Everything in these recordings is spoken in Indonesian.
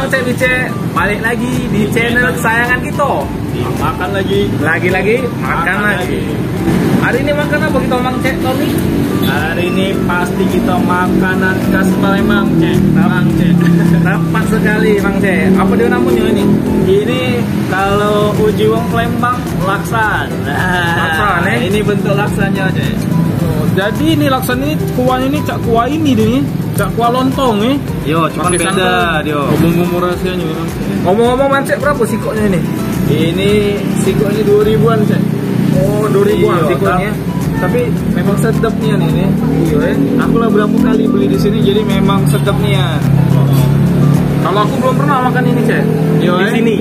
Bang Cek Bice, balik lagi di channel kesayangan kita. Makan lagi. Lagi-lagi makan lagi. Hari ini makan apa kita Bang Cek Tommy? Hari ini pasti kita makanan khas Palembang, Cek. Bang Cek. Tepat sekali Bang Cek. Apa dia namanya ini? Ini kalau uji wong Palembang laksan. Laksan, ini bentuk laksannya, Cek. Oh, jadi ini laksan ini kuahnya ini cak kuah ini nih. Cak kuah lontong nih. Yo, cuma beda dia. Ngomong-ngomong rahasianya. Ngomong-ngomong Bang Cek, berapa sikoknya ini? Ini sikok ini 2000-an, Cek. Oh, 2000-an sikoknya. Tapi memang sedapnya nih. Iya, aku lah berapa kali beli di sini, jadi memang sedapnya. Kalau aku belum pernah makan ini, Cek. Iya, di sini.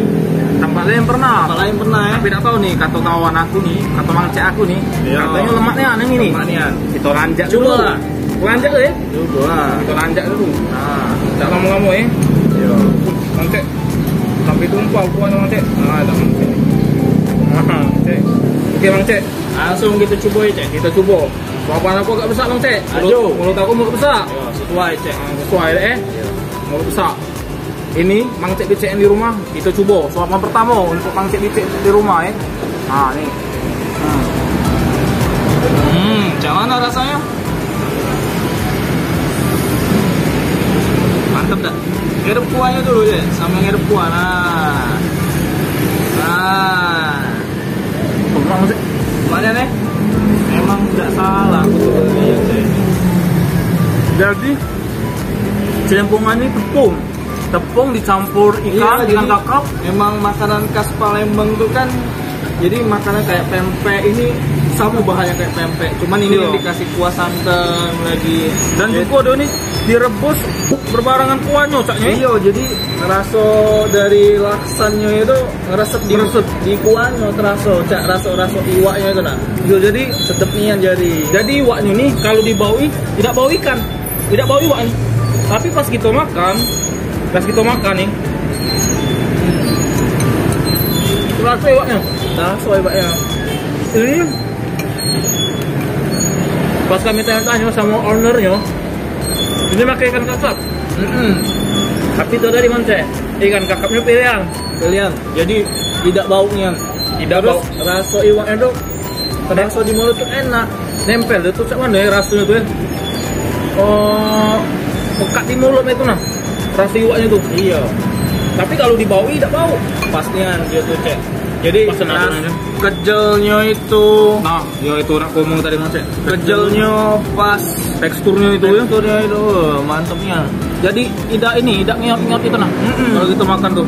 Tempat lain pernah. Tempat lain pernah, ya. Tapi tidak tahu nih, kata kawan aku nih, kata Bang Cek aku nih. Iya. Katanya lemaknya aneh ini. Lemaknya. Kita lanjak Coba dulu. lah. Lanjak ya? Coba lah. Kita lanjak dulu. Nah, tak lama-lama ya. Iya. Bang Cek. Sampai tumpah kuahnya Bang Cek. Nah, tak Bang Cek. Nah, Cek. Oke Bang Cek. Langsung kita coba ya, Cek. Kita coba. Suapan aku agak besar Bang Cek. Aduh. Mulut aku mulut besar. Yo, sesuai, Cek. Sesuai deh. Mulut besar. Ini Bang Cek Bicek di rumah. Kita coba. Suapan pertama untuk Bang Cek Bicek di rumah ya. Nah, nih. Macam mana rasanya? Mantap dah. Ngerep kuahnya dulu deh, sama ngerep kuah. Nah. Bang Cek. Mana nih? Emang tidak salah aku tuh belinya, Cek. Jadi celempungan ini tepung dicampur ikan Iya, dengan jadi kakap. Memang makanan khas Palembang tuh kan, jadi makanan kayak pempek ini sama bahannya kayak pempek, cuman ini Iya. yang dikasih kuah santan lagi. Dan Jadi- juga ini direbus berbarengan kuahnya caknya. Iya, jadi rasa dari laksannya itu ngeresep di kuahnya, terasa cak rasa iwaknya itu nah. Iya, jadi Sedepnya jadi iwaknya nih kalau dibaui tidak bau ikan, tidak bau iwak nih. Tapi pas kita makan nih, rasa iwaknya. rasa iwaknya. Ini pas kami tanya-tanya sama ownernya, ini pakai ikan kakap. Tapi itu dari mana Cek? Ikan kakapnya pilihan. Kalian, jadi tidak baunya. Tidak Terus bau. rasa iwaknya tuh rasa di mulut tuh enak. Nempel itu cak mana ya rasanya tuh ya? Oh, pekat di mulut itu nah. Rasa iwaknya tuh. Iya, Tapi kalau dibaui tidak bau. pastinya dia tuh, Cek. Jadi Pas senang-senangnya. kejelnya itu, Nah, ya itu nak ngomong tadi Mas Cek. kejelnya pas, Teksturnya itu ya. teksturnya itu mantapnya. Jadi tidak ngiap-ngiap itu nah. Kalau kita makan tuh.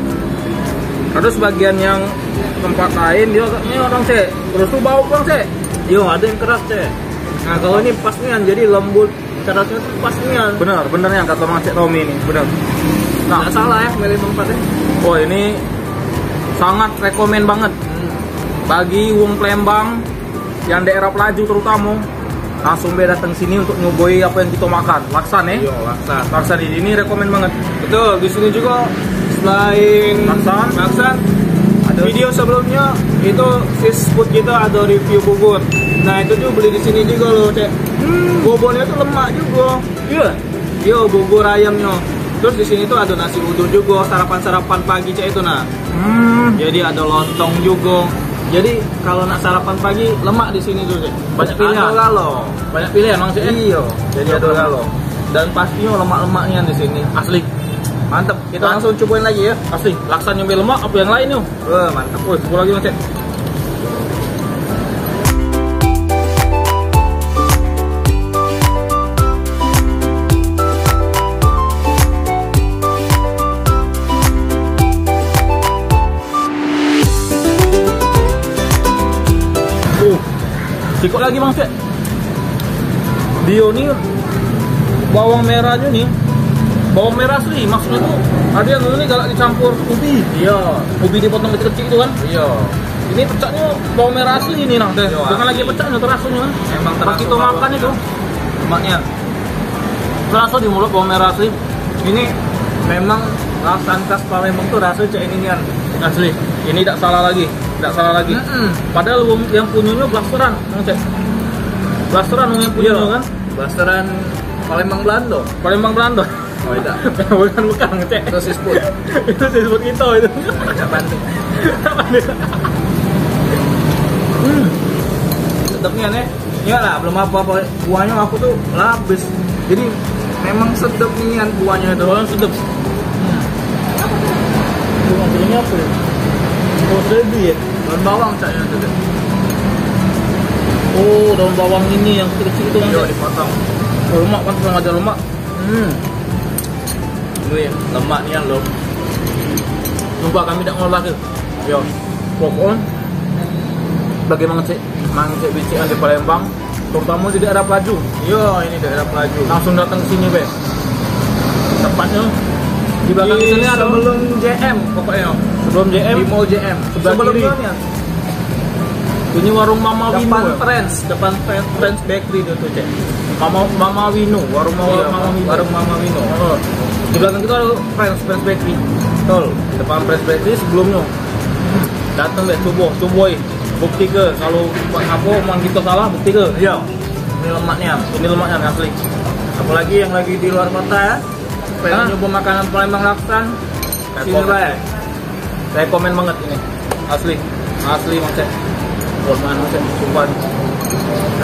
Ada sebagian yang tempat lain dia agaknya orang Cek. Terus tuh bau Bang Cek. Yo, ada yang keras, Cek. Nah, kalau ini pasnya jadi lembut, kerasnya tuh pasnya. Benar yang kata Bang Cek Tommy ini, benar. Nah, Nggak salah ya milih tempatnya. oh ini sangat rekomen banget bagi wong Palembang yang daerah Pelaju terutama, langsung datang sini untuk nyoboi apa yang kita makan. Laksan ya. Yo, laksan. Laksan ini rekomen banget. Betul, di sini juga selain Laksan, ada video sebelumnya itu fish food kita ada review bubur. Nah, itu juga beli di sini juga loh, Cek. Buburnya tuh lemak juga. Iya. Yo, bubur ayamnya. Terus di sini tuh ada nasi uduk juga, sarapan pagi, Cek, itu nah. Jadi ada lontong juga. Jadi kalau nak sarapan pagi lemak di sini tuh, Cek. Banyak pilihan. Ada galo. Banyak pilihan Bang Cek. Iya, jadi ada galo. Dan pastinya lemak-lemaknya di sini. Asli, Mantap. Kita langsung cobain lagi ya. asli. Laksan yang lemak apa yang lain yuk? Wah, mantap. Woi, coba lagi Bang Cek. Sikok lagi Bang Cek. Dia nih bawang merahnya nih, bawang merah asli, maksudnya tuh ada yang ini galak dicampur ubi. Iya. Ubi dipotong kecil-kecil itu kan. Iya. Ini pecahnya bawang merah asli ini nah. Iya, Dengan asli. lagi pecahnya terasanya kan. Emang Pas terasa kita makan bawangnya. itu Lemaknya. terasa di mulut bawang merah asli. Ini memang laksan khas Palembang tuh rasanya Cek ini kan. Asli. Ini tidak salah lagi. Tidak salah lagi. Padahal yang punyanya blasteran, Bang Cek. Blasteran yang punyanya kan. Blasteran Palembang Belanda. Palembang Belanda. Oh tidak. Bukan ngecek. Itu seafood. Itu seafood kita itu. Cak Banting. Sedapnya nih. Iya lah, belum apa-apa. Buahnya aku tuh labis. Jadi memang sedap nian buahnya itu. Buahnya sedap. Buah aslinya apa ya? Oh, seledri ya? Daun bawang caknya itu. Oh, daun bawang ini yang kecil-kecil itu kan? Iya, dipotong. Oh, lemak kan kurang ada lemak. Ini lemak nian loh. Jumpa kami tak ngolah ke. Yo. Pokoknya bagaimana cek mangcek bician di Palembang, terutama di daerah Pelaju. Yo, ini daerah Pelaju. Langsung datang ke sini, Be. Tepatnya di belakang sini ada sebelum JM pokoknya. sebelum JM, Di Mall JM. sebelah Sebelum kiri. Mall-nya. Ini warung Mama Wino. Depan Friends Bakery itu tuh, Cek. Mama Wino, warung Iya, Mama Wino. warung Mama Wino. Oh. Di belakang kita ada Friends Bakery. Betul. Di depan Friends Bakery sebelumnya. Datang deh, coba bukti ke kalau apa mang kita salah bukti ke. Iya. Ini lemaknya. Ini lemaknya asli. Apalagi yang lagi di luar kota ya. Pengen nyoba makanan Palembang Laksan. Sini bae. Saya komen banget ini. Asli Mang Cek. Forman Mang Cek, sumpah.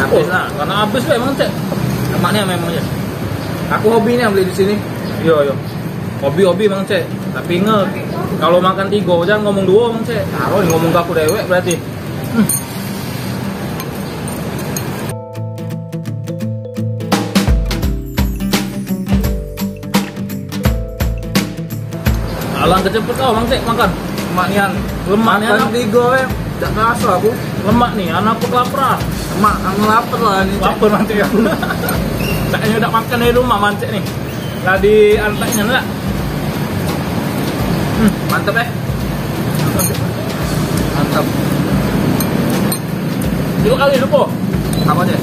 Habis lah. Karena habis lah Mang Cek. Lemaknya memang ya. Aku hobinya beli di sini. Iya. Hobi Mang Cek. Tapi inget, kalau makan 3 jangan ngomong 2 Mang Cek. Taruh ngomong ke aku dewek berarti. Alang kecepet kau Mang Cek makan. Lemaknya. Lemaknya Makan enak. 3 ya. Gak kerasa aku. Lemak nih, anakku kelaparan. Lemak, aku lapar lah ini. Cek. Lapar Mang Cek ya. Kayaknya udah makan di rumah Mang Cek nih. Tadi antaknya enggak? Mantap ya. Mantap. 2 kali lupa. Apa aja?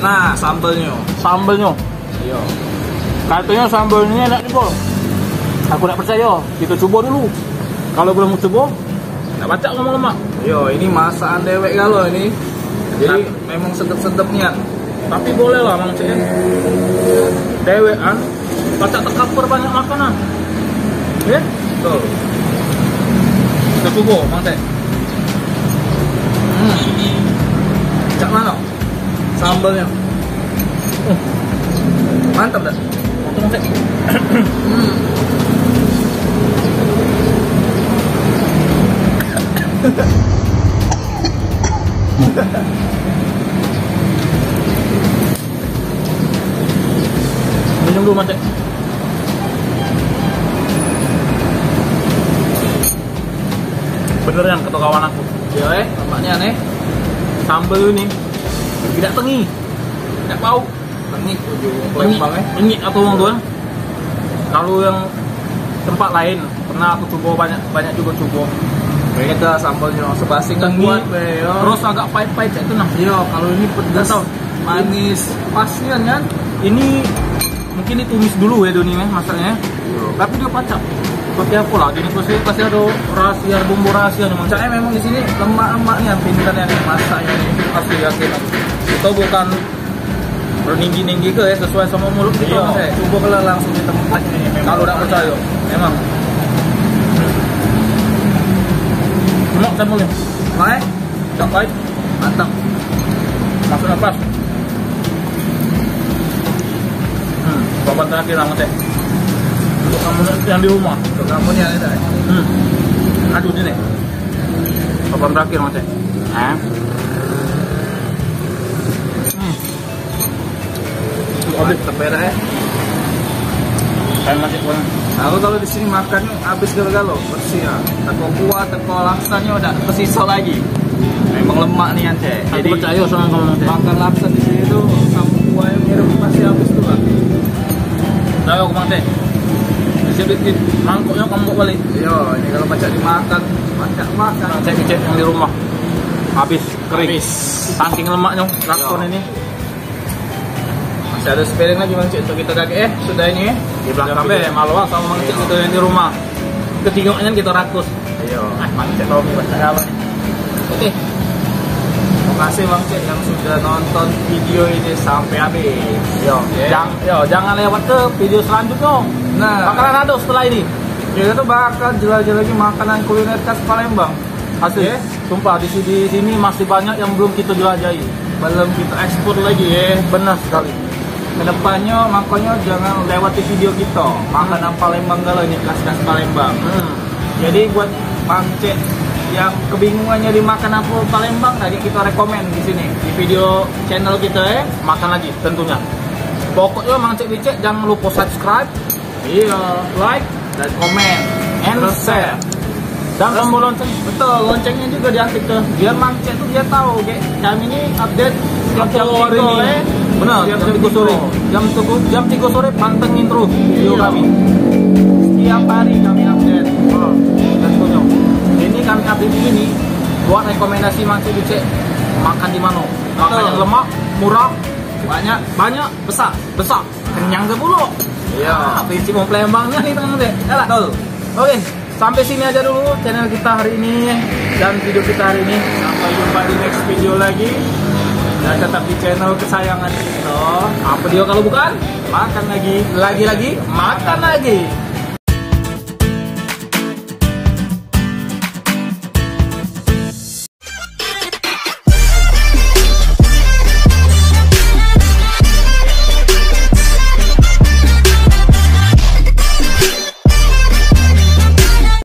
Nah, sambelnya. Sambelnya. Iya. Katanya sambelnya enak juga. Aku tak percaya. Kita coba dulu. Kalau belum coba, tak baca ngomong lemak. Yo, ini masakan dewek kalau ini. Jadi memang sedep-sedepnya. Tapi boleh lah Mang Cek. Dewean, baca tercover banyak makanan. Ya? Betul. Kita coba Mang Cek. Cak mana? Sambelnya. Mantap dah. Mantap Mang Cek. Minum dulu Mang Cek. Beneran kata kawan aku. Ya lemaknya aneh. Sambal ini tidak tengi, tidak bau. Ini ujung Palembang ya. Ini atau Mang Tuan? Kalau yang tempat lain pernah aku coba banyak juga coba. Beda sambalnya sebasing kan Tengi, kuat be. terus agak pahit-pahit itu nah. Iya, kalau ini pedas, Tahu. manis, pasnya kan. Ini mungkin ditumis dulu ya Doni masaknya. Tapi dia pacak. Pakai apa lagi nih? Pasti ada rahasia, bumbu rahasia nih Mang Cek. Saya memang di sini lemak-lemaknya pintar yang masaknya ini. Asli yakin aku. Itu bukan berninggi-ninggi ke ya sesuai sama mulut kita. Mang Cek. Coba kalau langsung di tempat ini memang. Kalau tidak percaya, memang. Lemak saya boleh. Baik, Tak pahit, mantap. masuk nafas. Papan terakhir Mang Cek. Untuk kamu yang di rumah. Untuk kamu nih ada. Aduh ini. Papan terakhir Mang Cek. Habis Tepera ya. saya masih punya. Aku kalau di sini makan habis galau bersih ya. Teko kuah, teko laksanya udah kesisa lagi. Memang lemak nih Ance. Jadi percaya sama kamu Mang Cek. makan laksa di sini tuh sama kuah yang mirip pasti habis tuh lah. Tahu aku Mang Cek. Sedikit mangkoknya kamu bawa balik. Iya, ini kalau baca dimakan, banyak makan. Mang Cek cek yang di rumah. Habis kering. Habis. Saking lemaknya lakson ini. Masih ada sepiring lagi Bang Cik untuk kita kakek sudah ini ya. Di belakang be malu sama Mang Cek itu yang di rumah. Ketiganya kita rakus. Iya. Mang Cek tahu nih bahasa apa nih. Oke. Terima kasih Bang Cek yang sudah nonton video ini sampai habis. Jangan lewat ke video selanjutnya. Nah, Bakalan ada setelah ini. kita tuh bakal jelajah lagi makanan kuliner khas Palembang. Asli, sumpah di sini masih banyak yang belum kita jelajahi. Belum kita ekspor lagi ya. Benar sekali. Kedepannya makanya jangan lewati video kita makanan Palembang galau ini khas Palembang. Jadi buat Bang Cek yang kebingungannya di makan apa Palembang, tadi kita rekomen di sini di video channel kita ya. Makan lagi tentunya. Pokoknya Mang Cek Bicek jangan lupa subscribe, Iya, like dan komen and terus share. Dan tombol lonceng. Betul, loncengnya juga diaktif tuh. Biar Bang Cek tuh dia tahu kayak kami ini update jam Hari 3 ini. ya. Benar, jam 3 sore. Jam 3 sore pantengin terus video Iya. kami. Setiap hari kami update. Tentunya. Ini kami update ini buat rekomendasi Mang Cek Bicek makan di mana. Makan Betul. yang lemak, murah, Banyak, besar, kenyang ke bulu. Iya. Prinsip wong Palembangnya nih teman-teman. Yalah. Betul. Oke, sampai sini aja dulu channel kita hari ini dan video kita hari ini. Sampai jumpa di next video lagi. Dan tetap di channel kesayangan kita. Apa dia kalau bukan? Makan lagi. Lagi-lagi makan lagi.